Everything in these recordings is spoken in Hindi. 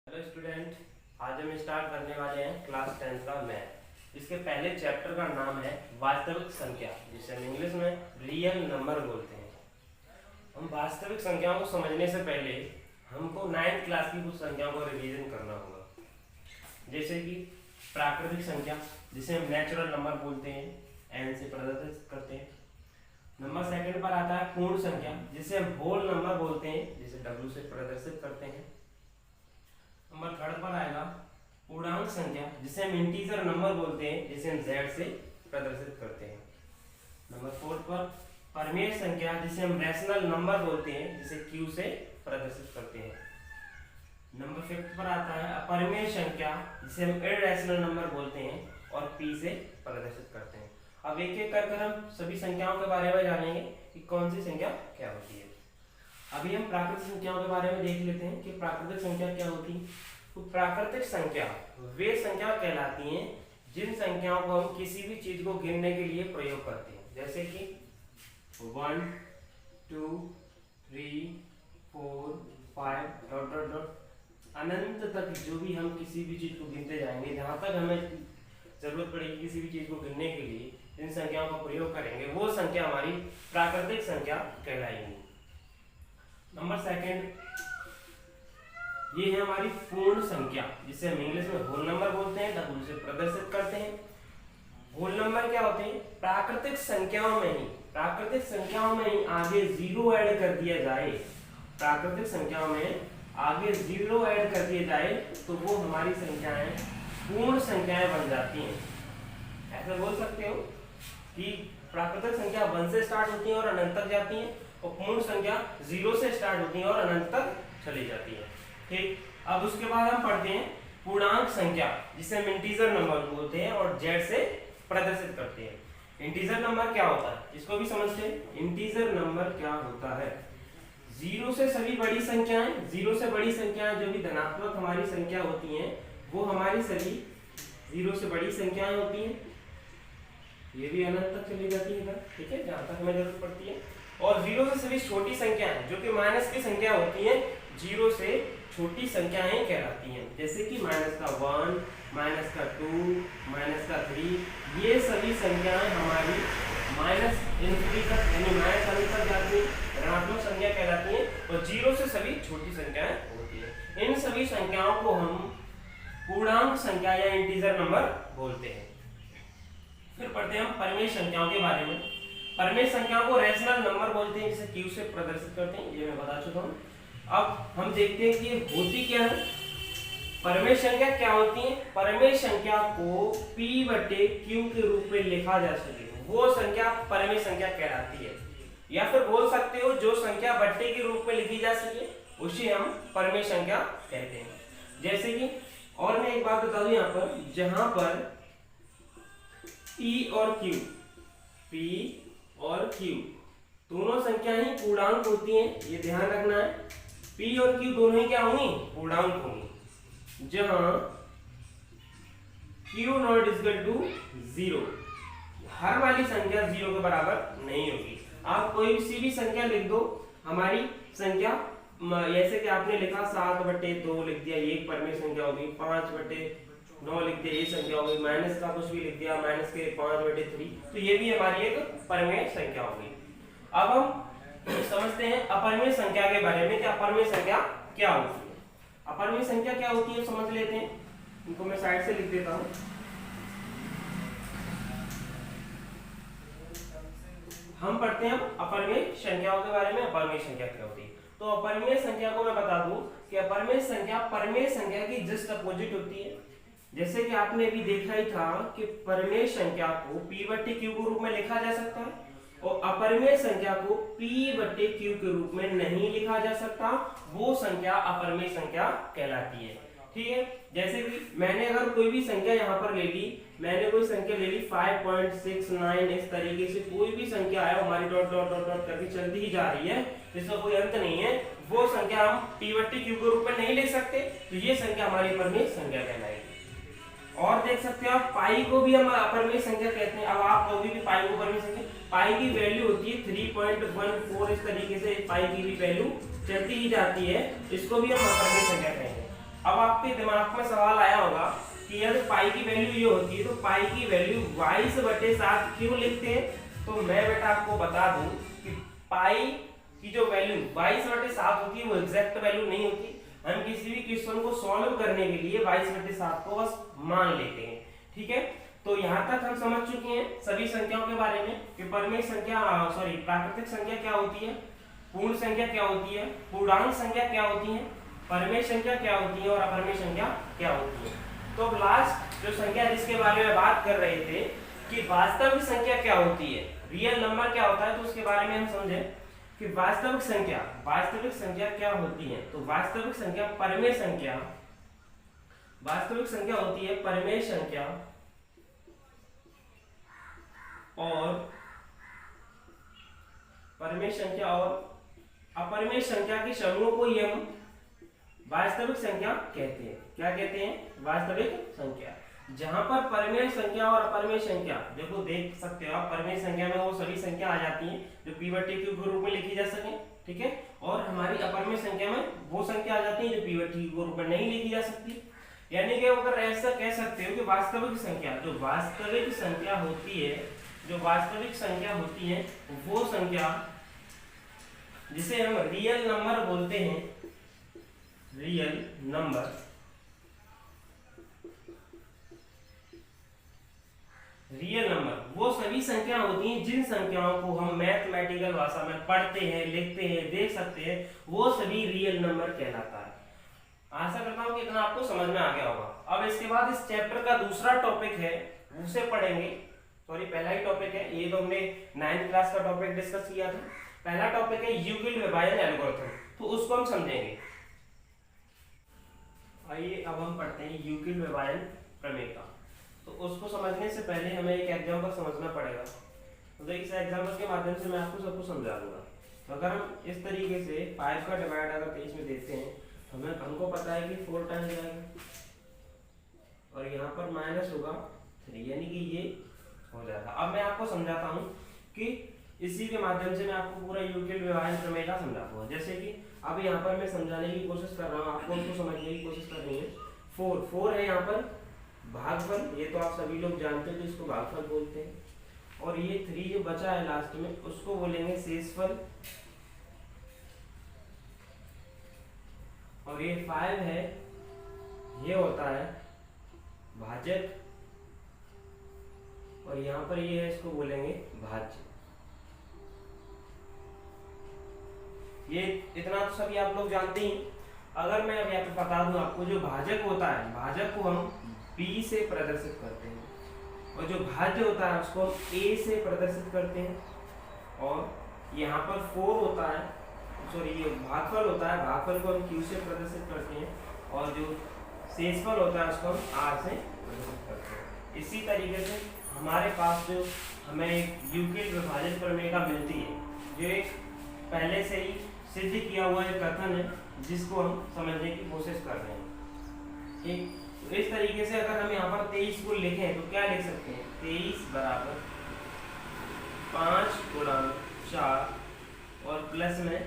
हेलो स्टूडेंट, आज हम स्टार्ट करने वाले हैं क्लास 10 का मैथ। इसके पहले चैप्टर का नाम है वास्तविक संख्या, जिसे हम इंग्लिश में रियल नंबर बोलते हैं। हम वास्तविक संख्याओं को समझने से पहले हमको 9th क्लास की कुछ संख्याओं को रिवीजन करना होगा, जैसे कि प्राकृतिक संख्या, जिसे हम नेचुरल नंबर बोलते हैं, एन से प्रदर्शित करते हैं। नंबर सेकंड पर आता है पूर्ण संख्या, जिसे हम होल नंबर बोलते हैं, जिसे डब्ल्यू से प्रदर्शित करते हैं। नंबर थर्ड पर आएगा पूर्णांक संख्या, जिसे हम इंटीजर नंबर बोलते हैं, जिसे हम जेड से प्रदर्शित करते हैं। नंबर फोर्थ पर परिमेय संख्या, जिसे हम रैशनल नंबर बोलते हैं, जिसे क्यू से प्रदर्शित करते हैं। नंबर फिफ्थ पर आता है अपरिमेय संख्या, जिसे हम इरैशनल नंबर बोलते हैं और पी से प्रदर्शित करते हैं। अब एक एक कर हम सभी संख्याओं के बारे में जानेंगे कि कौन सी संख्या क्या होती है। अभी हम प्राकृतिक संख्याओं के बारे में देख लेते हैं कि प्राकृतिक संख्या क्या होती है। तो प्राकृतिक संख्या वे संख्या कहलाती हैं जिन संख्याओं को हम किसी भी चीज को गिनने के लिए प्रयोग करते हैं, जैसे कि 1 2 3 4 5 डॉट डॉट डॉट अनंत तक जो भी हम किसी भी चीज को गिनते जाएंगे, जहां तक हमें जरूरत पड़ेगी किसी भी चीज को गिनने के लिए, जिन संख्याओं का प्रयोग करेंगे वो संख्या हमारी प्राकृतिक संख्या कहलाएगी। नंबर सेकंड, ये है हमारी पूर्ण संख्या, जिसे हम इंग्लिश में होल नंबर बोलते हैं, डब्ल्यू से प्रदर्शित करते हैं। होल नंबर क्या होते हैं? प्राकृतिक संख्याओं में ही आगे जीरो ऐड कर दिया जाए, प्राकृतिक संख्याओं में आगे जीरो ऐड कर दिया जाए तो वो हमारी संख्याएं पूर्ण संख्याएं बन जाती हैं। ऐसा बोल सकते हो कि प्राकृतिक संख्या 1 से स्टार्ट होती है और अनंत तक जाती है, और पूर्ण संख्या 0 से स्टार्ट होती है और अनंत तक चली जाती है। ठीक, अब उसके बाद हम पढ़ते हैं पूर्णांक संख्या, जिसे हम इंटीजर नंबर बोलते हैं और जेड से प्रदर्शित करते हैं। इंटीजर नंबर क्या होता है, इसको भी समझते हैं। इंटीजर नंबर क्या होता है? 0 से सभी बड़ी संख्याएं, 0 से बड़ी संख्याएं जो भी धनात्मक हमारी संख्या होती हैं, वो हमारी सभी 0 से बड़ी संख्याएं होती हैं। ये भी अनंत तक चली जाती है, ठीक है, जहां तक हमें जरूरत पड़ती है। और 0 से सभी छोटी संख्याएं जो कि माइनस की संख्या होती हैं, 0 से छोटी संख्याएं कहलाती हैं, जैसे कि -1, -2, -3। ये सभी संख्याएं हमारी -∞ तक यानी -1 तक जाती हैं, ऋणात्मक संख्या कहलाती हैं, और 0 से सभी छोटी संख्याएं होती हैं। इन सभी संख्याओं को हम पूर्णांक संख्या या इंटीजर नंबर बोलते हैं। फिर पढ़ते हैं हम परिमेय संख्याओं के बारे में। परिमेय संख्याओं को रैशनल नंबर बोलते हैं, जिसे क्यू से प्रदर्शित करते हैं, ये मैं बता चुका हूं। अब हम देखते हैं कि ये होती क्या है। परिमेय संख्या क्या होती है? परिमेय संख्या को p/q के रूप में लिखा जा सके वो संख्या परिमेय संख्या कहलाती है, या फिर बोल सकते हो जो संख्या बट्टे के रूप में लिखी जा सके उसे हम परिमेय संख्या कहते हैं। जैसे कि, और मैं एक बात बता दूं यहाँ पर, जहां पर P और Q दोनों संख्या ही पूर्णांक होती हैं, ये ध्यान रखना है। P और Q दोनों ही क्या होंगी? पूर्णांक होंगी। जहां Q नॉट इक्वल टू 0, हर वाली संख्या 0 के बराबर नहीं होगी। आप कोई सी भी संख्या लिख दो, हमारी संख्या जैसे कि आपने लिखा 7/2 लिख दिया, ये एक परिमेय संख्या होगी। 5/9 लिख दिया, ये संख्या होगी। माइनस का कुछ भी लिख दिया, -5/3, तो ये भी हमारी एक परिमेय संख्या होगी। अब हम समझते हैं अपरिमेय संख्या के बारे में कि अपरिमेय संख्या क्या होती है। अपरिमेय संख्या क्या होती है समझ लेते हैं, इनको मैं साइड से लिख देता हूं। हम पढ़ते हैं अपरिमेय संख्याओं के बारे में। अपरिमेय संख्या क्या होती है? तो अपरिमेय संख्या को मैं बता दूं कि अपरिमेय संख्या परिमेय संख्या की जस्ट अपोजिट होती है। जैसे कि आपने अभी देखा ही था कि परिमेय संख्या को p/q के रूप में लिखा जा सकता है, और अपरिमेय संख्या को p/q के रूप में नहीं लिखा जा सकता, वो संख्या अपरिमेय संख्या कहलाती है। ठीक है, जैसे कि मैंने अगर कोई भी संख्या यहाँ पर ले ली, मैंने कोई संख्या ले ली 5.69, इस तरीके से कोई भी संख्या है हमारी डॉट डॉट डॉट डॉट करके चलती ही जा रही है, जिसका कोई अंत नहीं है, वो संख्या हम p/q के रूप में नहीं ले सकते, तो ये संख्या हमारी अपरिमेय संख्या कहलाएगी। और देख सकते हो आप, पाई को भी हम अपरिमेय संख्या कहते हैं। अब आप कहोगे कि पाई को अपरिमेय संख्या, पाई की वैल्यू होती है 3.14, इस तरीके से पाई की भी वैल्यू चलती ही जाती है, इसको भी हम अपरिमेय संख्या कहेंगे। अब आप आपके दिमाग में सवाल आया होगा कि यदि पाई की वैल्यू ये होती है तो पाई की वैल्यू 22/7 क्यों लिखते हैं। तो मैं बेटा आपको बता दूं कि पाई की जो वैल्यू 22/7 होती है वो एग्जैक्ट वैल्यू नहीं होती। हम किसी भी क्वेश्चन को सॉल्व करने के लिए 22/7 को बस मान लेते हैं। ठीक है, तो यहाँ तक हम समझ चुके हैं सभी संख्याओं के बारे में कि परिमेय संख्या प्राकृतिक संख्या क्या होती है, पूर्ण संख्या क्या होती है, पूर्णांक संख्या क्या होती है, परिमेय संख्या क्या होती है और अपरिमेय संख्या क्या होती है। तो अब लास्ट जो संख्या जिसके बारे में बात कर रहे थे कि वास्तविक संख्या क्या होती है, रियल नंबर क्या होता है, तो उसके बारे में हम समझे कि वास्तविक संख्या क्या होती है। तो वास्तविक संख्या परिमेय संख्या, वास्तविक संख्या होती है परिमेय संख्या और परिमेय संख्या और अपरिमेय संख्या के समूह को ही हम वास्तविक संख्या कहते हैं। क्या कहते हैं? वास्तविक संख्या। जहां पर परिमेय संख्या और अपरिमेय संख्या, देखो देख सकते हो आप, परिमेय संख्या में वो सभी संख्या आ जाती हैं जो p/q के रूप में लिखी जा सके, ठीक है, और हमारी अपरिमेय संख्या में वो संख्या आ जाती है जो p/q के रूप में नहीं लिखी जा सकती। यानी कि अगर ऐसा कह सकते हो कि वास्तविक संख्या, जो वास्तविक संख्या होती है, जो वास्तविक संख्या होती है वो संख्या जिसे हम रियल नंबर बोलते हैं, रियल नंबर, रियल नंबर वो सभी संख्या होती हैं जिन संख्याओं को हम मैथमेटिकल भाषा में पढ़ते हैं, लिखते हैं, देख सकते हैं, वो सभी रियल नंबर कहलाता है। आशा करता हूं कि इतना आपको समझ में आ गया होगा। अब इसके बाद इस चैप्टर का दूसरा टॉपिक है, उसे पढ़ेंगे। सॉरी, पहला ही टॉपिक है, ये तो हमने 9th क्लास का टॉपिक डिस्कस किया था। पहला टॉपिक है यूक्लिड विभाजन एल्गोरिथम, तो उसको हम समझेंगे। आइए अब हम पढ़ते हैं यूक्लिड विभाजन प्रमेय का। तो उसको समझने से पहले हमें एक एग्जांपल समझना पड़ेगा। तो इस एग्जांपल के माध्यम से मैं आपको सब कुछ समझा दूंगा। अगर हम इस तरीके से 5 का डिवाइड अगर 23 में देते हैं तो हमको पता है कि 4 टाइम्स जाएगा और यहाँ पर माइनस होगा 3, यानी कि ये हो जाएगा। अब मैं आपको समझाता हूँ कि इसी के माध्यम से मैं आपको पूरा यूक्लिड विभाजन प्रमेय का समझाता हूँ। जैसे कि अब यहाँ पर मैं समझाने की कोशिश कर रहा हूँ, आपको उसको समझने की कोशिश कर रही है। 4 है यहाँ पर भागफल, ये तो आप सभी लोग जानते हैं, तो इसको भागफल बोलते हैं। और ये 3 जो बचा है लास्ट में उसको बोलेंगे शेषफल। और ये 5 है, ये होता है भाजक। और यहाँ पर ये है, इसको बोलेंगे भाज्य। ये इतना तो सभी आप लोग जानते ही। अगर मैं अब यहाँ पे बता दूं आपको, जो भाजक होता है, भाजक को हम b से प्रदर्शित करते हैं और जो भाज्य होता है उसको हम a से प्रदर्शित करते हैं। और यहाँ पर 4 होता है, सॉरी ये भागफल होता है, भागफल को हम q से प्रदर्शित करते हैं और जो शेषफल होता है उसको हम r से प्रदर्शित करते हैं। इसी तरीके से हमारे पास जो हमें यूक्लिड विभाजन प्रमेय का मिलती है, जो एक पहले से ही सिद्ध किया हुआ एक कथन है जिसको हम समझने की कोशिश कर रहे हैं। ठीक, तो इस तरीके से अगर हम यहाँ पर 23 को लिखें तो क्या लिख सकते हैं? 23 बराबर 5 × 4 और प्लस में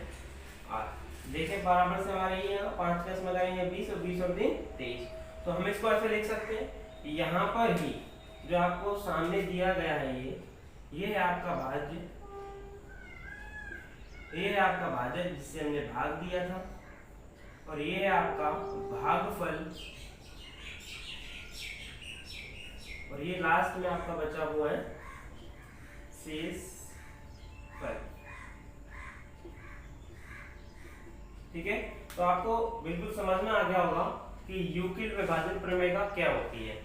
8। देखें बराबर से हमारे ये 5 का इसमें लगाएंगे 20 और 20 और 3 23। तो हम इसको ऐसे लिख सकते हैं, यहाँ पर ही जो आपको सामने दिया गया है ये है आपका भाज्य, ये है आपका भाजक जिससे हमने भाग दिया था, और ये है आपका भागफल, और ये लास्ट में आपका बचा हुआ है शेषफल। ठीक है, तो आपको बिल्कुल समझ में आ गया होगा कि यूक्लिड विभाजन प्रमेय का क्या होती है,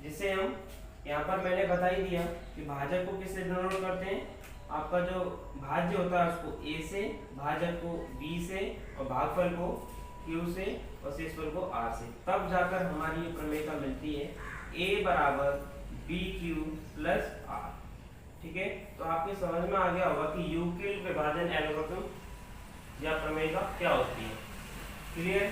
जिसे हम यहाँ पर मैंने बता ही दिया कि भाजक को किससे डिनोट करते हैं। आपका जो भाज्य होता है उसको a से, भाजक को b से, और भागफल को q से, और शेषफल को r से। तब जाकर हमारी ये प्रमेयता मिलती है a बराबर bq प्लस r। ठीक है, तो आपके समझ में आ गया होगा कि यूक्लिड विभाजन एल्गोरिथम या प्रमेय क्या होती है। क्लियर?